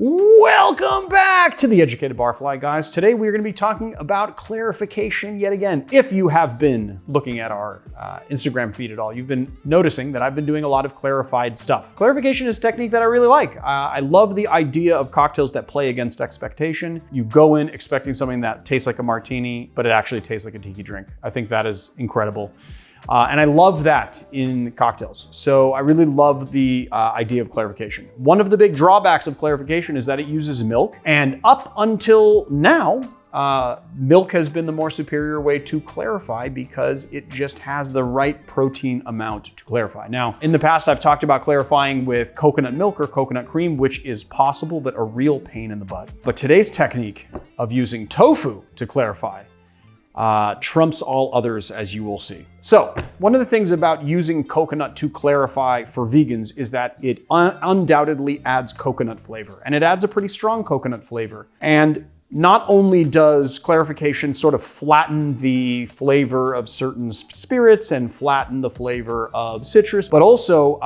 Welcome back to the Educated Barfly, guys. Today we're going to be talking about clarification yet again. If you have been looking at our Instagram feed at all, you've been noticing that I've been doing a lot of clarified stuff. Clarification is a technique that I really like. I love the idea of cocktails that play against expectation. You go in expecting something that tastes like a martini, but it actually tastes like a tiki drink. I think that is incredible. And I love that in cocktails. So I really love the idea of clarification. One of the big drawbacks of clarification is that it uses milk. And up until now, milk has been the more superior way to clarify because it just has the right protein amount to clarify. Now, in the past, I've talked about clarifying with coconut milk or coconut cream, which is possible, but a real pain in the butt. But today's technique of using tofu to clarify trumps all others, as you will see. So one of the things about using coconut to clarify for vegans is that it undoubtedly adds coconut flavor, and it adds a pretty strong coconut flavor. And not only does clarification sort of flatten the flavor of certain spirits and flatten the flavor of citrus, but also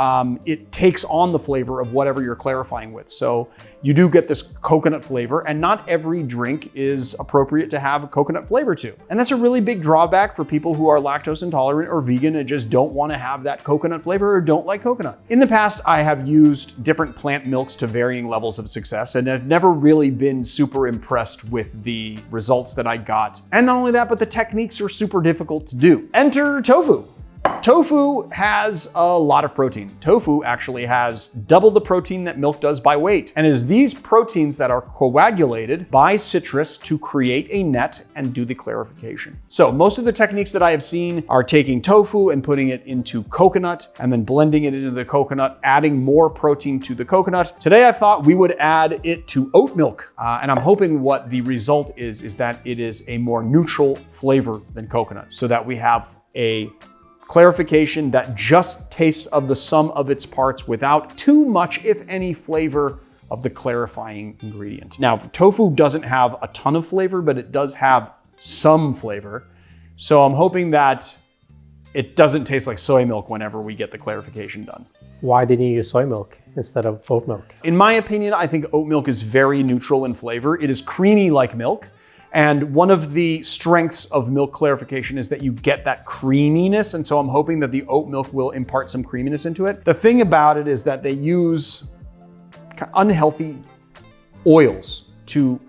it takes on the flavor of whatever you're clarifying with. So you do get this coconut flavor, and not every drink is appropriate to have a coconut flavor to. And that's a really big drawback for people who are lactose intolerant or vegan and just don't want to have that coconut flavor or don't like coconut. In the past, I have used different plant milks to varying levels of success, and I've never really been super impressed with the results that I got. And not only that, but the techniques are super difficult to do. Enter tofu. Tofu has a lot of protein. Tofu actually has double the protein that milk does by weight. And it is these proteins that are coagulated by citrus to create a net and do the clarification. So most of the techniques that I have seen are taking tofu and putting it into coconut and then blending it into the coconut, adding more protein to the coconut. Today I thought we would add it to oat milk. And I'm hoping what the result is that it is a more neutral flavor than coconut, so that we have a clarification that just tastes of the sum of its parts without too much, if any, flavor of the clarifying ingredient. Now, tofu doesn't have a ton of flavor, but it does have some flavor. So I'm hoping that it doesn't taste like soy milk whenever we get the clarification done. Why didn't you use soy milk instead of oat milk? In my opinion, I think oat milk is very neutral in flavor. It is creamy like milk. And one of the strengths of milk clarification is that you get that creaminess. And so I'm hoping that the oat milk will impart some creaminess into it. The thing about it is that they use unhealthy oils to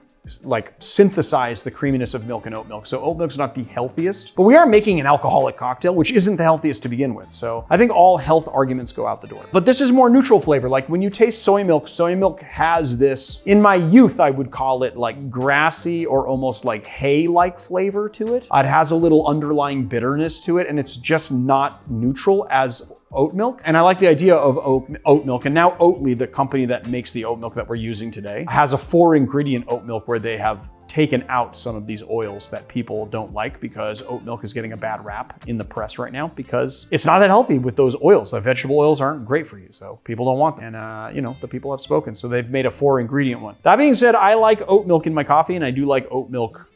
like synthesize the creaminess of milk and oat milk. So oat milk's not the healthiest, but we are making an alcoholic cocktail, which isn't the healthiest to begin with. So I think all health arguments go out the door. But this is more neutral flavor. Like when you taste soy milk has this, in my youth, I would call it like grassy or almost like hay-like flavor to it. It has a little underlying bitterness to it, and it's just not neutral as oat milk. And I like the idea of oat milk. And now Oatly, the company that makes the oat milk that we're using today, has a 4-ingredient oat milk where they have taken out some of these oils that people don't like, because oat milk is getting a bad rap in the press right now because it's not that healthy with those oils. The vegetable oils aren't great for you, so people don't want them. And you know, the people have spoken, so they've made a 4-ingredient one. That being said, I like oat milk in my coffee, and I do like oat milk,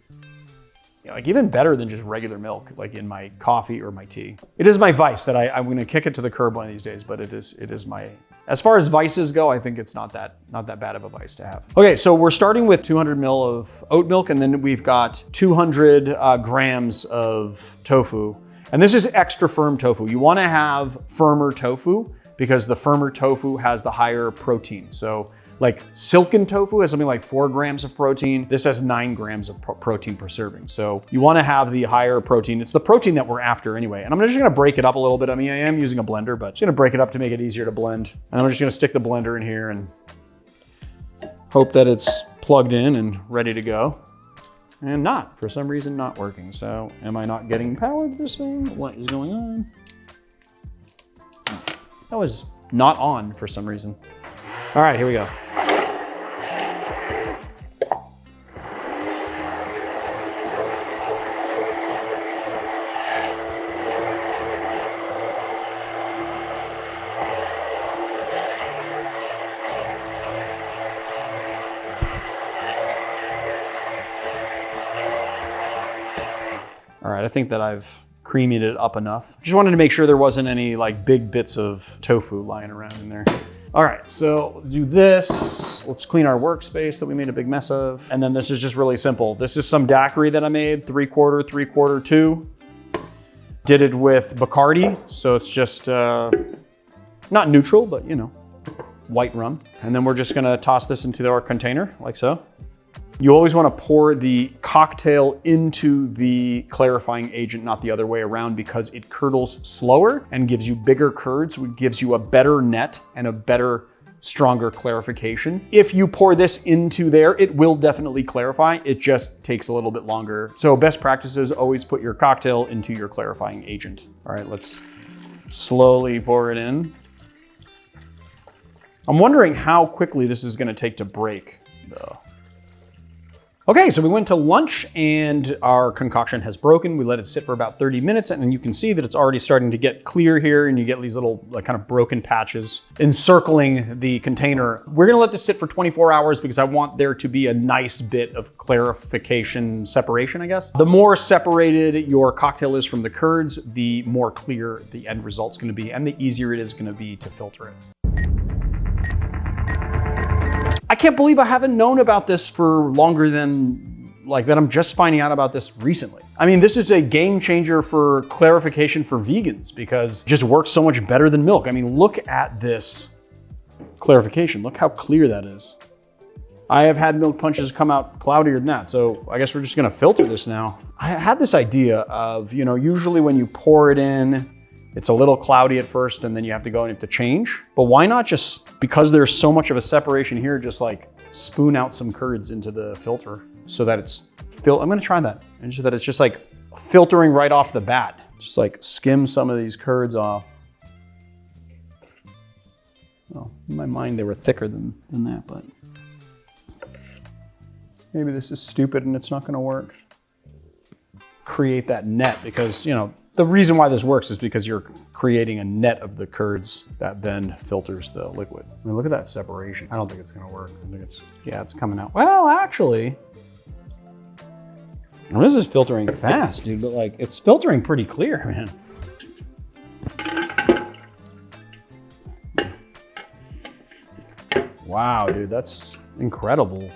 like even better than just regular milk, like in my coffee or my tea. It is my vice that I'm gonna kick it to the curb one of these days, but it is my, as far as vices go, I think it's not that bad of a vice to have. Okay, so we're starting with 200 ml of oat milk, and then we've got 200 grams of tofu. And this is extra firm tofu. You wanna have firmer tofu because the firmer tofu has the higher protein. So like silken tofu has something like 4 grams of protein. This has 9 grams of protein per serving. So you wanna have the higher protein. It's the protein that we're after anyway. And I'm just gonna break it up a little bit. I mean, I am using a blender, but just gonna break it up to make it easier to blend. And I'm just gonna stick the blender in here and hope that it's plugged in and ready to go. And not, for some reason, not working. So am I not getting power to this thing? What is going on? That was not on for some reason. All right, here we go. All right, I think that I've creaming it up enough. Just wanted to make sure there wasn't any like big bits of tofu lying around in there. All right, so let's do this. Let's clean our workspace that we made a big mess of. And then this is just really simple. This is some daiquiri that I made, 3/4, 3/4, 2. Did it with Bacardi, so it's just not neutral, but you know, white rum. And then we're just gonna toss this into our container, like so. You always wanna pour the cocktail into the clarifying agent, not the other way around, because it curdles slower and gives you bigger curds, which gives you a better net and a better, stronger clarification. If you pour this into there, it will definitely clarify. It just takes a little bit longer. So best practices, always put your cocktail into your clarifying agent. All right, let's slowly pour it in. I'm wondering how quickly this is gonna take to break, though. Okay, so we went to lunch and our concoction has broken. We let it sit for about 30 minutes and then you can see that it's already starting to get clear here and you get these little like kind of broken patches encircling the container. We're gonna let this sit for 24 hours because I want there to be a nice bit of clarification separation, I guess. The more separated your cocktail is from the curds, the more clear the end result's gonna be and the easier it is gonna be to filter it. I can't believe I haven't known about this for longer than like that. I'm just finding out about this recently. I mean, this is a game changer for clarification for vegans because it just works so much better than milk. I mean, look at this clarification. Look how clear that is. I have had milk punches come out cloudier than that. So I guess we're just gonna filter this now. I had this idea of, you know, usually when you pour it in, it's a little cloudy at first and then you have to go and you have to change. But why not just, because there's so much of a separation here, just like spoon out some curds into the filter so that it's, I'm gonna try that. And so that it's just like filtering right off the bat. Just like skim some of these curds off. Well, in my mind they were thicker than that, but maybe this is stupid and it's not gonna work. Create that net because, you know, the reason why this works is because you're creating a net of the curds that then filters the liquid. I mean, look at that separation. I don't think it's gonna work. I think it's, yeah, it's coming out. Well, actually, this is filtering fast, dude, but like, it's filtering pretty clear, man. Wow, dude, that's incredible.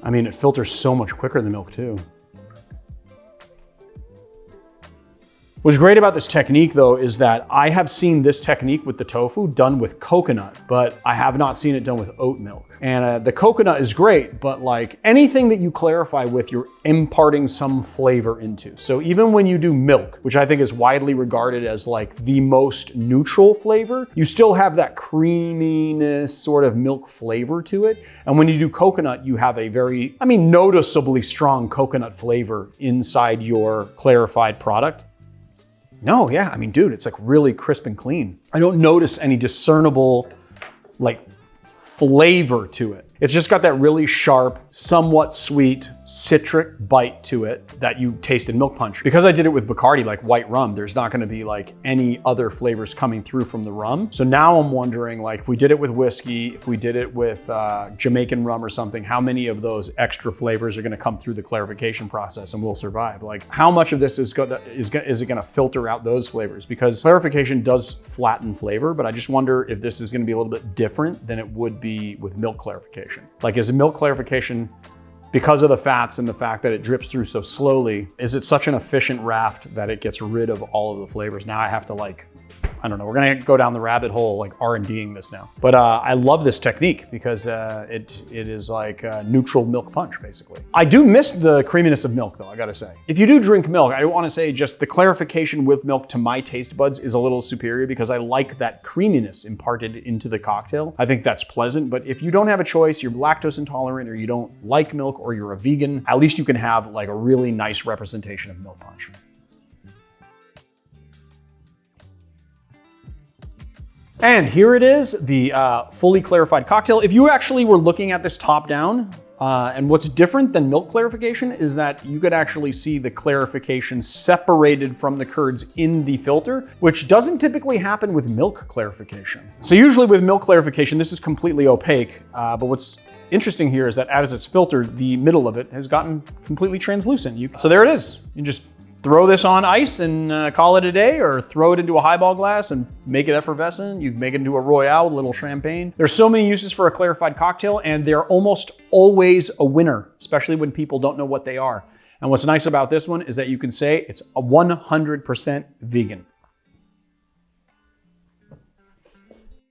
I mean, it filters so much quicker than milk too. What's great about this technique though is that I have seen this technique with the tofu done with coconut, but I have not seen it done with oat milk. And the coconut is great, but like anything that you clarify with, you're imparting some flavor into. So even when you do milk, which I think is widely regarded as like the most neutral flavor, you still have that creaminess sort of milk flavor to it. And when you do coconut, you have a very, I mean, noticeably strong coconut flavor inside your clarified product. No, yeah, I mean, dude, it's like really crisp and clean. I don't notice any discernible like flavor to it. It's just got that really sharp, somewhat sweet, citric bite to it that you taste in milk punch. Because I did it with Bacardi, like white rum, there's not gonna be like any other flavors coming through from the rum. So now I'm wondering, like if we did it with whiskey, if we did it with Jamaican rum or something, how many of those extra flavors are gonna come through the clarification process and will survive? Like how much of this is it gonna filter out those flavors? Because clarification does flatten flavor, but I just wonder if this is gonna be a little bit different than it would be with milk clarification. Like is milk clarification, because of the fats and the fact that it drips through so slowly, is it such an efficient raft that it gets rid of all of the flavors? Now I have to like, I don't know, we're gonna go down the rabbit hole, like R&D'ing this now. But I love this technique because it is like neutral milk punch, basically. I do miss the creaminess of milk though, I gotta say. If you do drink milk, I wanna say just the clarification with milk to my taste buds is a little superior because I like that creaminess imparted into the cocktail. I think that's pleasant, but if you don't have a choice, you're lactose intolerant or you don't like milk or you're a vegan, at least you can have like a really nice representation of milk punch. And here it is, the fully clarified cocktail. If you actually were looking at this top down, and what's different than milk clarification is that you could actually see the clarification separated from the curds in the filter, which doesn't typically happen with milk clarification. So usually with milk clarification, this is completely opaque, but what's interesting here is that as it's filtered, the middle of it has gotten completely translucent. So there it is. You just throw this on ice and call it a day, or throw it into a highball glass and make it effervescent. You can make it into a Royale with a little champagne. There's so many uses for a clarified cocktail, and they're almost always a winner, especially when people don't know what they are. And what's nice about this one is that you can say it's a 100% vegan.